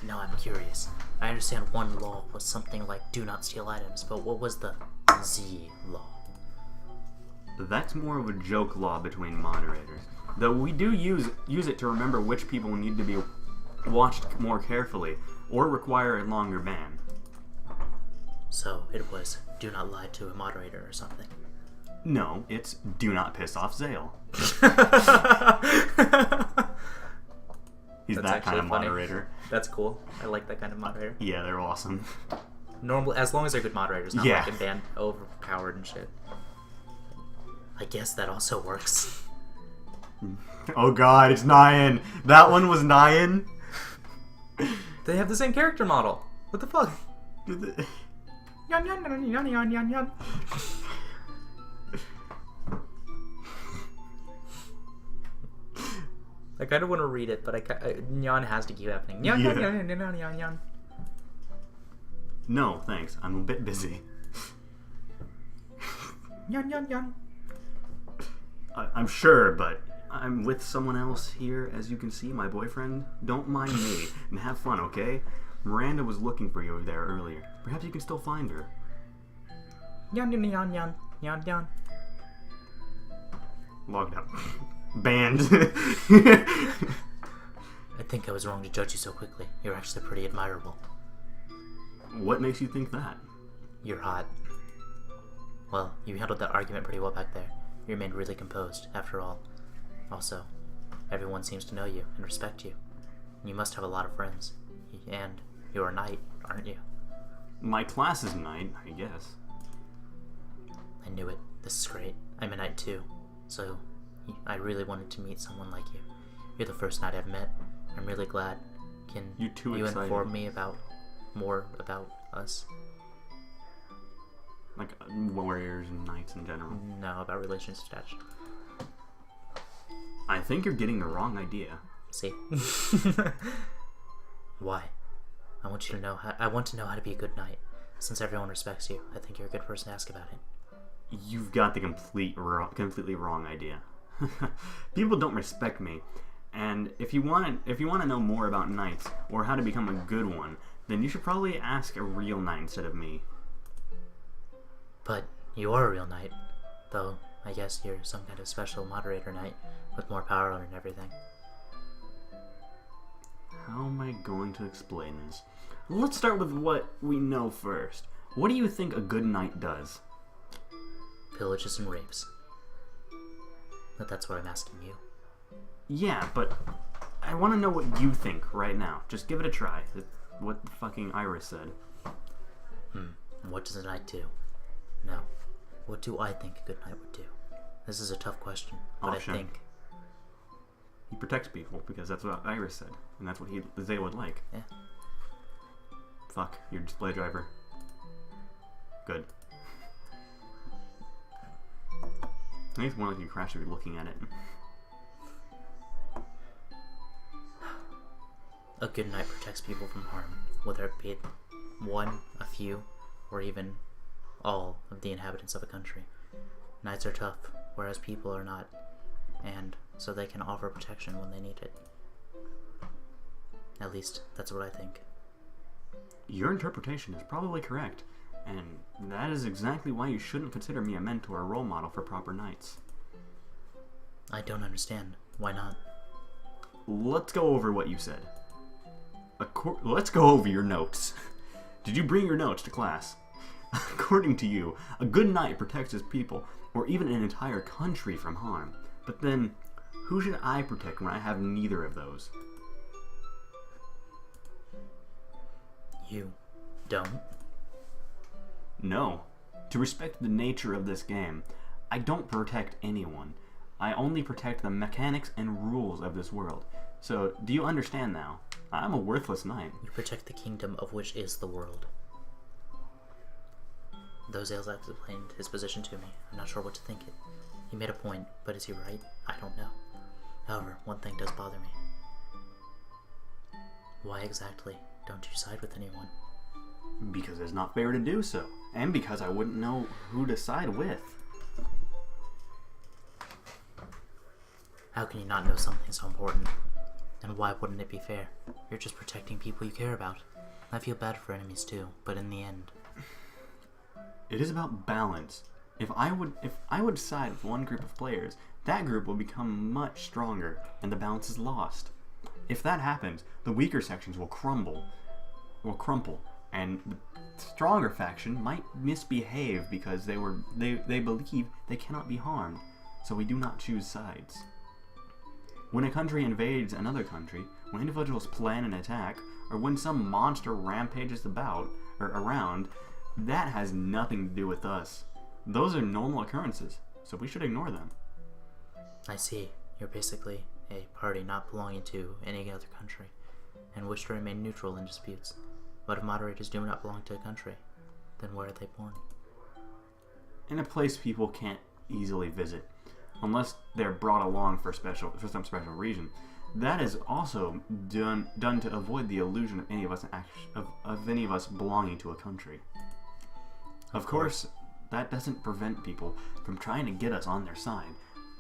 Now I'm curious. I understand one law was something like do not steal items, but what was the Z law? That's more of a joke law between moderators. Though we do use it to remember which people need to be watched more carefully, or require a longer ban. So it was do not lie to a moderator or something. No, it's do not piss off Zale. He's that kind of moderator. That's cool. I like that kind of moderator. Yeah, they're awesome. Normally, as long as they're good moderators, not Yeah. like ban overpowered and shit. I guess that also works. Oh god, it's Nyan. That one was Nyan. They have the same character model. What the fuck? Yan yan yan yan yan yan yan. I kind of want to read it, but Nyan has to keep happening. Nyan Yeah. yan yan yan yan yan. No, thanks. I'm a bit busy. Yan yan yan. I'm sure, but I'm with someone else here, as you can see, my boyfriend. Don't mind me, and have fun, okay? Miranda was looking for you there earlier. Perhaps you can still find her. Yan yan yan yan yan yan. Logged out. Banned. I think I was wrong to judge you so quickly. You're actually pretty admirable. What makes you think that? You're hot. Well, you handled that argument pretty well back there. You remained really composed, after all. Also, everyone seems to know you and respect you. You must have a lot of friends. And you're a knight, aren't you? My class is knight, I guess. I knew it. This is great. I'm a knight too. So, I really wanted to meet someone like you. You're the first knight I've met. I'm really glad. Can You're too you excited. inform me more about us? Like warriors and knights in general. No, about relations attached. I think you're getting the wrong idea. See? Why? I want you to know. I want to know how to be a good knight. Since everyone respects you, I think you're a good person to ask about it. You've got the completely wrong idea. People don't respect me, and if you want to know more about knights or how to become a good one, then you should probably ask a real knight instead of me. But you are a real knight, though I guess you're some kind of special moderator knight with more power and everything. How am I going to explain this? Let's start with what we know first. What do you think a good knight does? Pillages and rapes. But that's what I'm asking you. Yeah, but I want to know what you think right now. Just give it a try. What the fucking Iris said. What does a knight do? No. What do I think a good knight would do? This is a tough question, but Option. I think... He protects people, because that's what Iris said. And that's what Zay would like. Yeah. Fuck, your display driver. Good. I think it's more like you crash if you're looking at it. A good knight protects people from harm, whether it be one, a few, or even all of the inhabitants of a country. Knights are tough, whereas people are not, and so they can offer protection when they need it. At least, that's what I think. Your interpretation is probably correct, and that is exactly why you shouldn't consider me a mentor or role model for proper knights. I don't understand. Why not? Let's go over what you said. Let's go over your notes. Did you bring your notes to class? According to you, a good knight protects his people, or even an entire country, from harm. But then, who should I protect when I have neither of those? You don't? No. To respect the nature of this game, I don't protect anyone. I only protect the mechanics and rules of this world. So, do you understand now? I'm a worthless knight. You protect the kingdom of which is the world. Though Zale's explained his position to me, I'm not sure what to think it. He made a point, but is he right? I don't know. However, one thing does bother me. Why exactly don't you side with anyone? Because it's not fair to do so. And because I wouldn't know who to side with. How can you not know something so important? And why wouldn't it be fair? You're just protecting people you care about. I feel bad for enemies too, but in the end... It is about balance. If I would side with one group of players, that group will become much stronger, and the balance is lost. If that happens, the weaker sections will crumple, and the stronger faction might misbehave because they believe they cannot be harmed, so we do not choose sides. When a country invades another country, when individuals plan an attack, or when some monster rampages around, that has nothing to do with us. Those are normal occurrences, so we should ignore them. I see. You're basically a party not belonging to any other country, and wish to remain neutral in disputes. But if moderators do not belong to a country, then where are they born? In a place people can't easily visit, unless they're brought along for some special reason. That is also done to avoid the illusion of any of us belonging to a country. Of course, that doesn't prevent people from trying to get us on their side,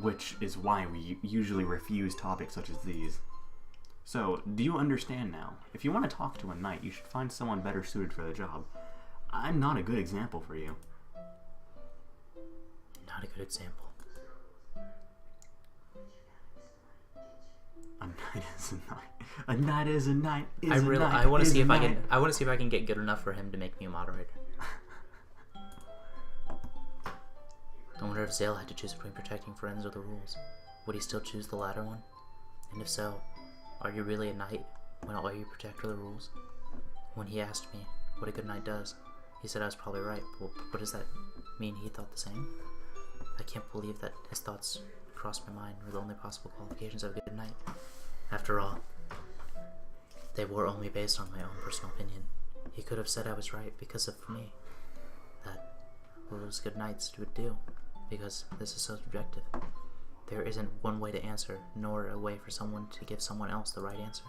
which is why we usually refuse topics such as these. So, do you understand now? If you want to talk to a knight, you should find someone better suited for the job. I'm not a good example for you. Not a good example. A knight is a knight. A knight is a knight. I want to see if I can get good enough for him to make me a moderator. I wonder if Zale had to choose between protecting friends or the rules. Would he still choose the latter one? And if so, are you really a knight when all you protect are the rules? When he asked me what a good knight does, he said I was probably right, but what does that mean he thought the same? I can't believe that his thoughts crossed my mind were the only possible qualifications of a good knight. After all, they were only based on my own personal opinion. He could have said I was right because of me. That was good knights would do, because this is so subjective. There isn't one way to answer, nor a way for someone to give someone else the right answer.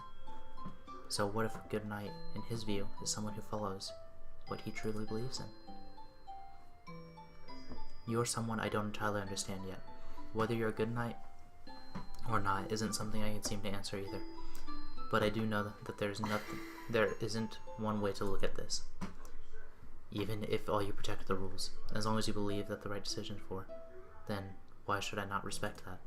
So what if a good knight, in his view, is someone who follows what he truly believes in? You're someone I don't entirely understand yet. Whether you're a good knight or not isn't something I can seem to answer either. But I do know that there isn't one way to look at this. Even if all you protect are the rules, as long as you believe that the right decision for, then why should I not respect that?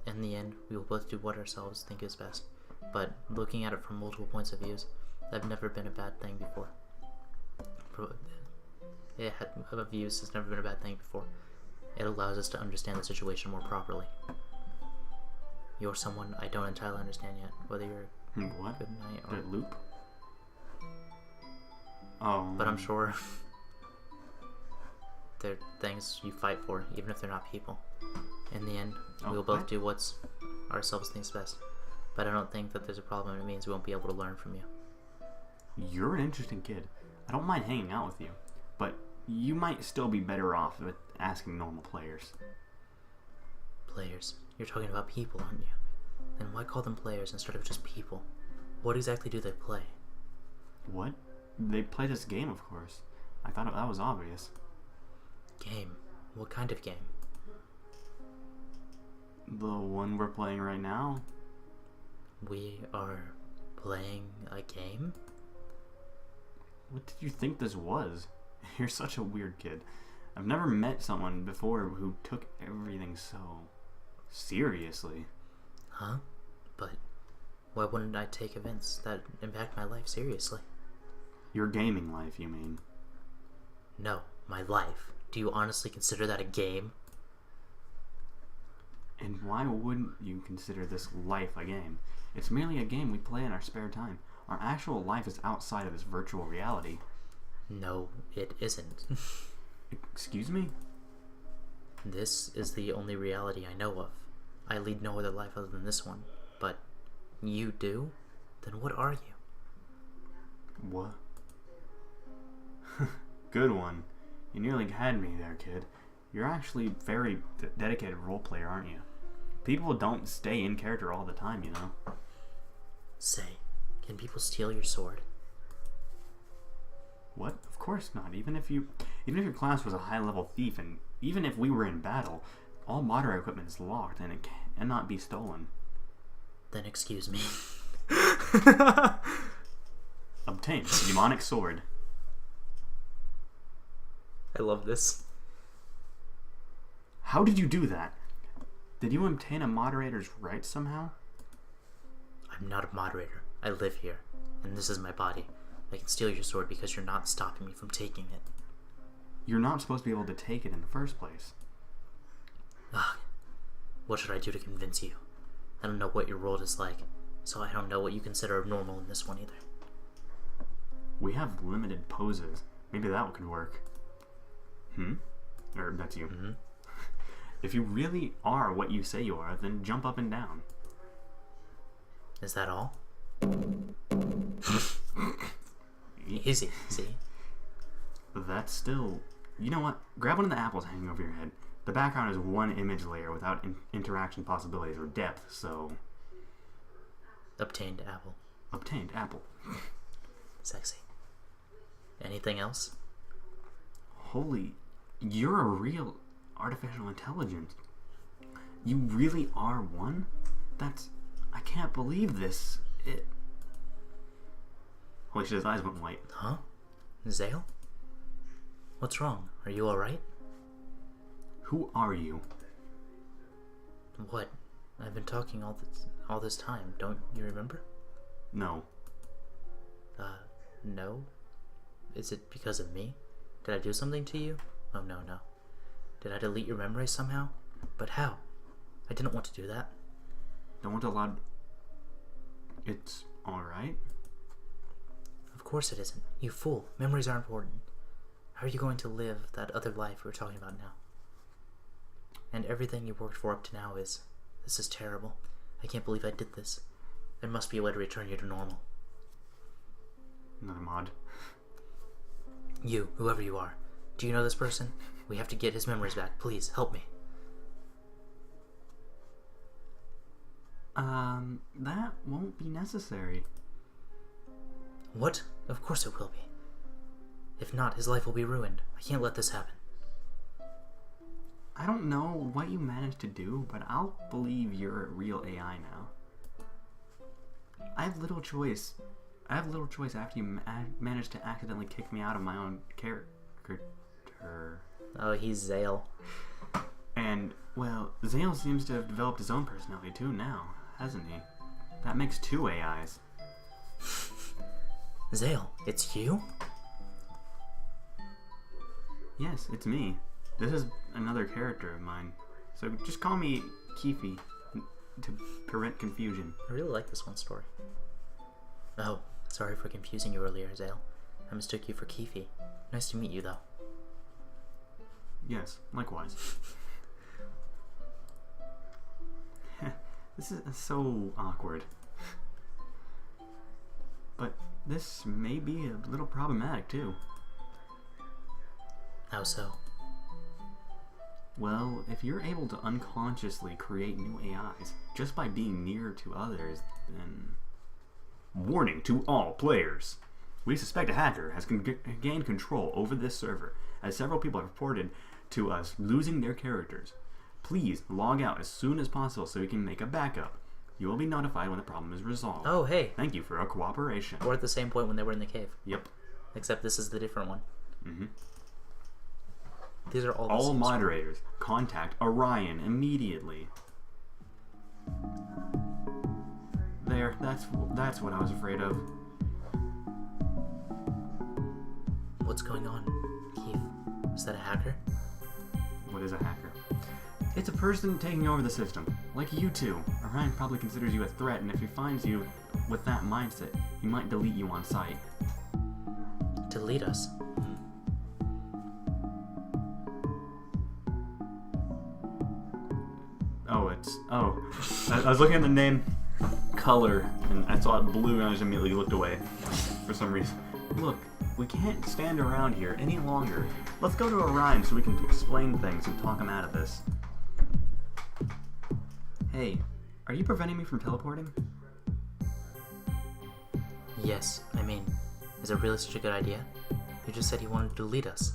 In the end, we will both do what ourselves think is best. But looking at it from multiple points of views, that's never been a bad thing before. Views has never been a bad thing before. It allows us to understand the situation more properly. You're someone I don't entirely understand yet, whether you're what? Good knight or... The loop? Oh. But I'm sure they're things you fight for, even if they're not people. In the end, we will both do what's ourselves thinks best. But I don't think that there's a problem. It means we won't be able to learn from you. You're an interesting kid. I don't mind hanging out with you, but you might still be better off with asking normal players. Players? You're talking about people, aren't you? Then why call them players instead of just people? What exactly do they play? What? They play this game, of course. I thought that was obvious. Game? What kind of game? The one we're playing right now. We are playing a game? What did you think this was? You're such a weird kid. I've never met someone before who took everything so seriously. Huh? But why wouldn't I take events that impact my life seriously? Your gaming life, you mean? No, my life. Do you honestly consider that a game? And why wouldn't you consider this life a game? It's merely a game we play in our spare time. Our actual life is outside of this virtual reality. No, it isn't. Excuse me? This is the only reality I know of. I lead no other life other than this one. But you do? Then what are you? What? Good one. You nearly had me there, kid. You're actually a very dedicated role player, aren't you? People don't stay in character all the time, you know. Say, can people steal your sword? What? Of course not. Even if your class was a high-level thief, and even if we were in battle, all modern equipment is locked and it cannot be stolen. Then excuse me. Obtain demonic sword. I love this. How did you do that? Did you obtain a moderator's rights somehow? I'm not a moderator. I live here, and this is my body. I can steal your sword because you're not stopping me from taking it. You're not supposed to be able to take it in the first place. Ugh. What should I do to convince you? I don't know what your world is like, so I don't know what you consider abnormal in this one either. We have limited poses. Maybe that could work. Or that's you. Mm-hmm. If you really are what you say you are, then jump up and down. Is that all? Easy, see? But that's still... You know what? Grab one of the apples hanging over your head. The background is one image layer without interaction possibilities or depth, so... Obtained apple. Obtained apple. Sexy. Anything else? Holy... You're a real artificial intelligence. You really are one? That's... I can't believe this. Holy shit, his eyes went white. Huh? Zale? What's wrong? Are you alright? Who are you? What? I've been talking all this time. Don't you remember? No. No? Is it because of me? Did I do something to you? Oh, no. Did I delete your memory somehow? But how? I didn't want to do that. Don't want to allow... It's alright? Of course it isn't. You fool. Memories are important. How are you going to live that other life we're talking about now? And everything you worked for up to now is... This is terrible. I can't believe I did this. There must be a way to return you to normal. Another mod. You, whoever you are. Do you know this person? We have to get his memories back. Please, help me. That won't be necessary. What? Of course it will be. If not, his life will be ruined. I can't let this happen. I don't know what you managed to do, but I'll believe you're a real AI now. I have little choice after you managed to accidentally kick me out of my own character. Oh, he's Zale. And, well, Zale seems to have developed his own personality too now, hasn't he? That makes two AIs. Zale, it's you? Yes, it's me. This is another character of mine. So just call me Keefe to prevent confusion. I really like this one story. Oh, sorry for confusing you earlier, Zale. I mistook you for Keefe. Nice to meet you, though. Yes, likewise. This is so awkward. But this may be a little problematic, too. How so? Well, if you're able to unconsciously create new AIs just by being near to others, then... Warning to all players! We suspect a hacker has gained control over this server, as several people have reported to us losing their characters. Please log out as soon as possible so we can make a backup. You will be notified when the problem is resolved. Oh, hey. Thank you for your cooperation. We're at the same point when they were in the cave. Yep. Except this is the different one. Mm-hmm. These are all the All same moderators, contact Orion immediately. There, that's what I was afraid of. What's going on, Keith? Is that a hacker? What is a hacker? It's a person taking over the system, like you two. Orion probably considers you a threat, and if he finds you with that mindset, he might delete you on sight. Delete us? I was looking at the name color, and I saw it blue, and I just immediately looked away for some reason. Look, we can't stand around here any longer. Let's go to Orion so we can explain things and talk him out of this. Hey, are you preventing me from teleporting? Yes, I mean, is it really such a good idea? You just said he wanted to delete us.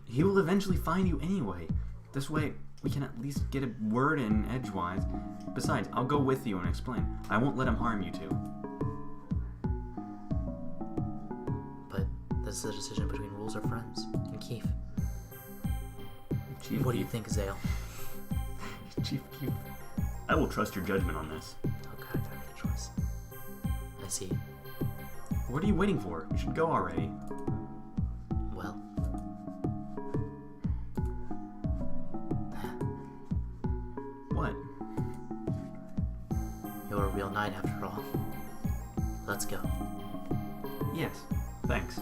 He will eventually find you anyway. This way, we can at least get a word in edgewise. Besides, I'll go with you and explain. I won't let him harm you two. But this is a decision between rules or friends. And Keith. Chief What do you Keith. think, Zale? Chief Keith. I will trust your judgment on this. Oh god, I gotta make a choice. I see. What are you waiting for? We should go already. Well. What? You're a real knight after all. Let's go. Yes, thanks.